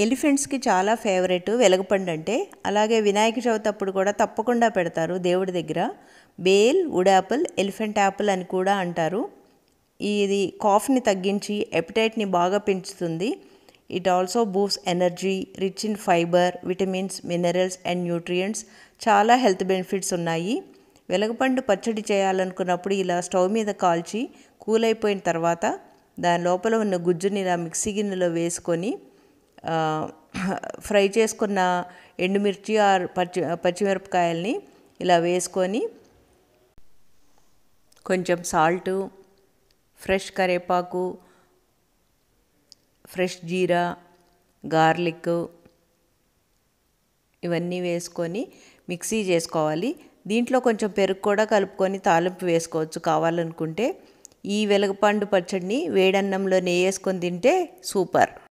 ఎలిఫెంట్స్కి చాలా ఫేవరెట్ వెలగపండు అంటే. అలాగే వినాయక చవితి అప్పుడు కూడా తప్పకుండా పెడతారు దేవుడి దగ్గర. Bale, would Apple, elephant Apple అని కూడా అంటారు. ఇది కాఫ్ని తగ్గించి ఎపిటైట్ని బాగా పెంచుతుంది. It also Boost energy, rich in fibre, vitamins, minerals and nutrients. చాలా హెల్త్ బెనిఫిట్స్ ఉన్నాయి. వెలగపండు పచ్చడి చేయాలనుకున్నప్పుడు ఇలా స్టవ్ మీద కాల్చి కూల్ అయిపోయిన తర్వాత దాని లోపల ఉన్న గుజ్జుని ఇలా మిక్సీ గిన్నెలో వేసుకొని ఫ్రై చేసుకున్న ఎండుమిర్చి ఆర్ పచ్చిమిరపకాయల్ని ఇలా వేసుకొని కొంచెం సాల్టు, ఫ్రెష్ కరివేపాకు, ఫ్రెష్ జీరా, గార్లిక్ ఇవన్నీ వేసుకొని మిక్సీ చేసుకోవాలి. దీంట్లో కొంచెం పెరుగు కూడా కలుపుకొని తాలింపు వేసుకోవచ్చు కావాలనుకుంటే. ఈ వెలగపండు పచ్చడిని వేడన్నంలో నెయ్యి వేసుకొని తింటే సూపర్.